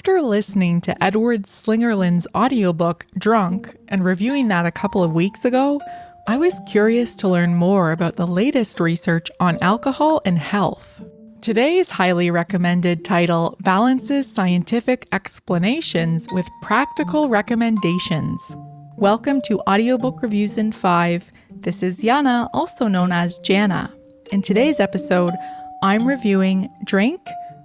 After listening to Edward Slingerland's audiobook, Drunk, and reviewing that a couple of weeks ago, I was curious to learn more about the latest research on alcohol and health. Today's highly recommended title balances scientific explanations with practical recommendations. Welcome to Audiobook Reviews in 5. This is Yana, also known as Jana. In today's episode, I'm reviewing Drink,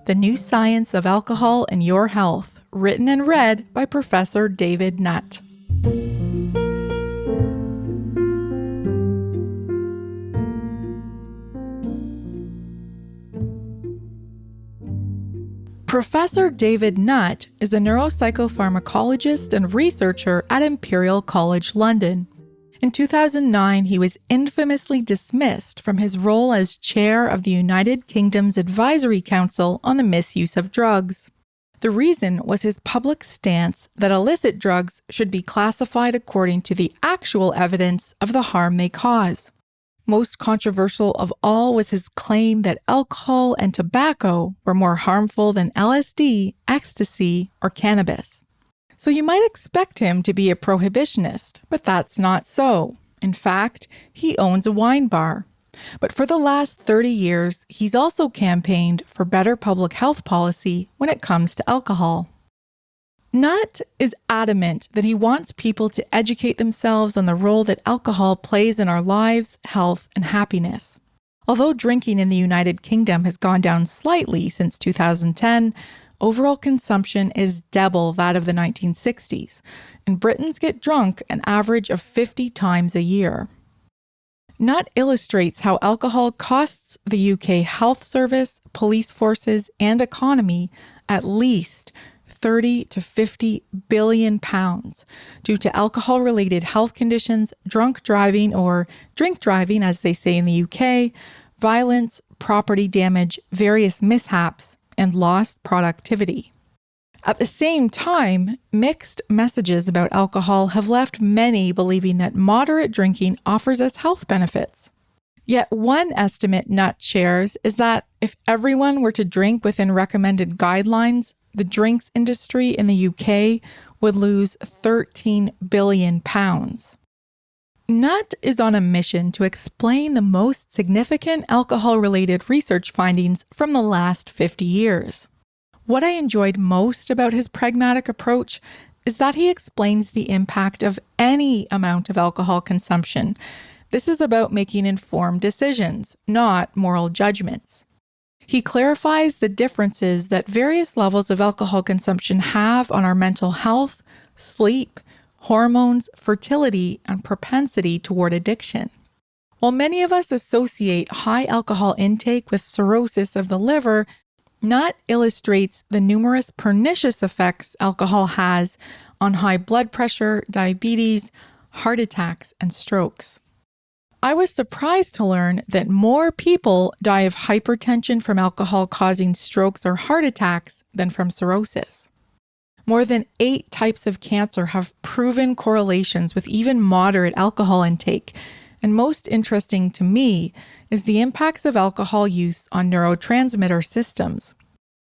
The New Science of Alcohol and Your Health, written and read by Professor David Nutt. Professor David Nutt is a neuropsychopharmacologist and researcher at Imperial College London. In 2009, he was infamously dismissed from his role as chair of the United Kingdom's Advisory Council on the Misuse of Drugs. The reason was his public stance that illicit drugs should be classified according to the actual evidence of the harm they cause. Most controversial of all was his claim that alcohol and tobacco were more harmful than LSD, ecstasy, or cannabis. So you might expect him to be a prohibitionist, but that's not so. In fact, he owns a wine bar. But for the last 30 years, he's also campaigned for better public health policy when it comes to alcohol. Nutt is adamant that he wants people to educate themselves on the role that alcohol plays in our lives, health, and happiness. Although drinking in the United Kingdom has gone down slightly since 2010, overall consumption is double that of the 1960s, and Britons get drunk an average of 50 times a year. Nutt illustrates how alcohol costs the UK health service, police forces, and economy at least 30 to 50 billion pounds due to alcohol-related health conditions, drunk driving or drink driving as they say in the UK, violence, property damage, various mishaps, and lost productivity. At the same time, mixed messages about alcohol have left many believing that moderate drinking offers us health benefits. Yet one estimate Nutt shares is that if everyone were to drink within recommended guidelines, the drinks industry in the UK would lose 13 billion pounds. Nutt is on a mission to explain the most significant alcohol-related research findings from the last 50 years. What I enjoyed most about his pragmatic approach is that he explains the impact of any amount of alcohol consumption. This is about making informed decisions, not moral judgments. He clarifies the differences that various levels of alcohol consumption have on our mental health, sleep, hormones, fertility, and propensity toward addiction. While many of us associate high alcohol intake with cirrhosis of the liver, Nutt illustrates the numerous pernicious effects alcohol has on high blood pressure, diabetes, heart attacks, and strokes. I was surprised to learn that more people die of hypertension from alcohol causing strokes or heart attacks than from cirrhosis. More than 8 types of cancer have proven correlations with even moderate alcohol intake, and most interesting to me is the impacts of alcohol use on neurotransmitter systems.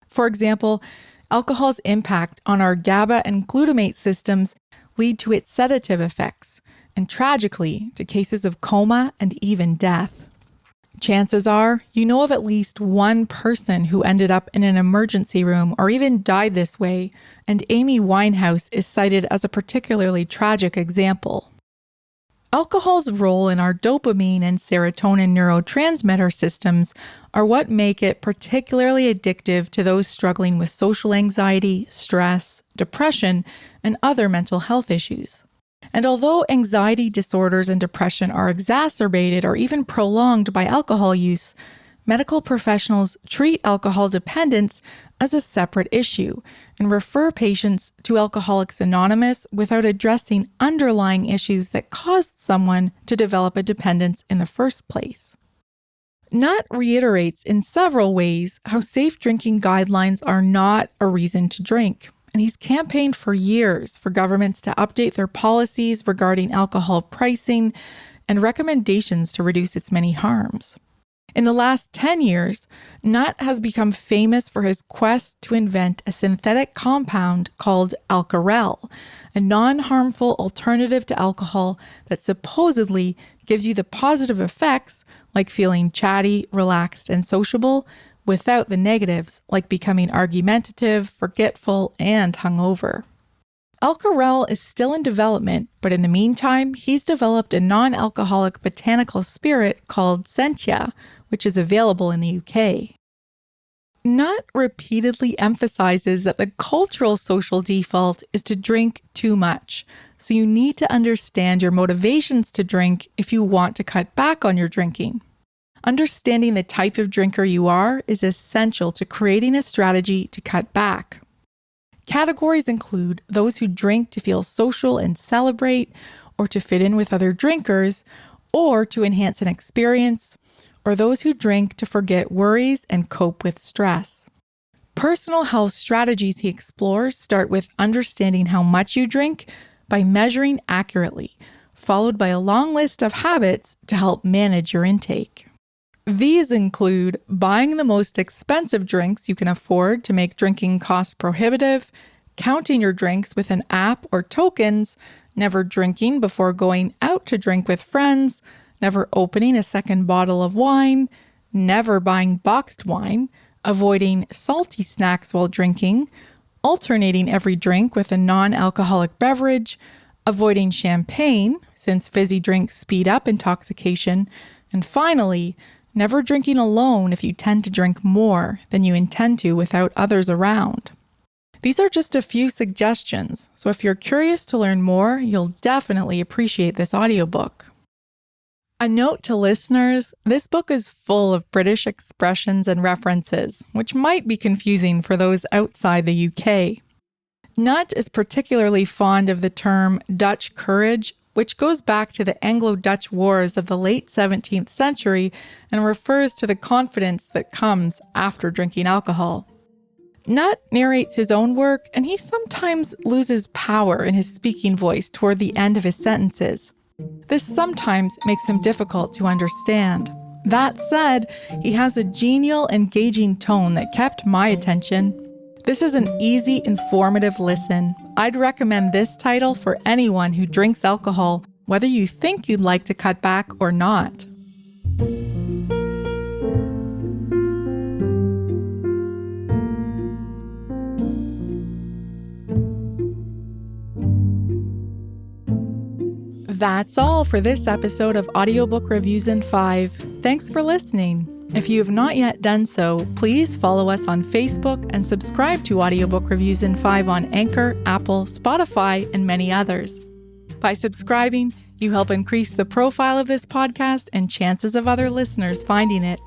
For example, alcohol's impact on our GABA and glutamate systems lead to its sedative effects, and tragically, to cases of coma and even death. Chances are, you know of at least one person who ended up in an emergency room or even died this way, and Amy Winehouse is cited as a particularly tragic example. Alcohol's role in our dopamine and serotonin neurotransmitter systems are what make it particularly addictive to those struggling with social anxiety, stress, depression, and other mental health issues. And although anxiety disorders and depression are exacerbated or even prolonged by alcohol use, medical professionals treat alcohol dependence as a separate issue and refer patients to Alcoholics Anonymous without addressing underlying issues that caused someone to develop a dependence in the first place. Nutt reiterates in several ways how safe drinking guidelines are not a reason to drink. And he's campaigned for years for governments to update their policies regarding alcohol pricing and recommendations to reduce its many harms. In the last 10 years, Nutt has become famous for his quest to invent a synthetic compound called Alcarel, a non-harmful alternative to alcohol that supposedly gives you the positive effects like feeling chatty, relaxed, and sociable without the negatives like becoming argumentative, forgetful, and hungover. Alcarel is still in development, but in the meantime, he's developed a non-alcoholic botanical spirit called Sentia, which is available in the UK. Nutt repeatedly emphasizes that the cultural social default is to drink too much, so you need to understand your motivations to drink if you want to cut back on your drinking. Understanding the type of drinker you are is essential to creating a strategy to cut back. Categories include those who drink to feel social and celebrate, or to fit in with other drinkers, or to enhance an experience, or those who drink to forget worries and cope with stress. Personal health strategies he explores start with understanding how much you drink by measuring accurately, followed by a long list of habits to help manage your intake. These include buying the most expensive drinks you can afford to make drinking cost prohibitive, counting your drinks with an app or tokens, never drinking before going out to drink with friends, never opening a second bottle of wine, never buying boxed wine, avoiding salty snacks while drinking, alternating every drink with a non-alcoholic beverage, avoiding champagne, since fizzy drinks speed up intoxication, and finally, never drinking alone if you tend to drink more than you intend to without others around. These are just a few suggestions, so if you're curious to learn more, you'll definitely appreciate this audiobook. A note to listeners, this book is full of British expressions and references, which might be confusing for those outside the UK. Nutt is particularly fond of the term Dutch courage, which goes back to the Anglo-Dutch Wars of the late 17th century and refers to the confidence that comes after drinking alcohol. Nutt narrates his own work, and he sometimes loses power in his speaking voice toward the end of his sentences. This sometimes makes him difficult to understand. That said, he has a genial, engaging tone that kept my attention. This is an easy, informative listen. I'd recommend this title for anyone who drinks alcohol, whether you think you'd like to cut back or not. That's all for this episode of Audiobook Reviews in 5. Thanks for listening. If you have not yet done so, please follow us on Facebook and subscribe to Audiobook Reviews in 5 on Anchor, Apple, Spotify, and many others. By subscribing, you help increase the profile of this podcast and chances of other listeners finding it.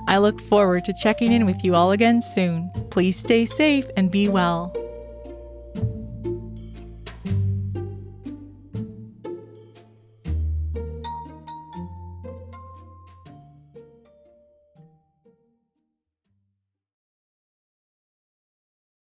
I look forward to checking in with you all again soon. Please stay safe and be well.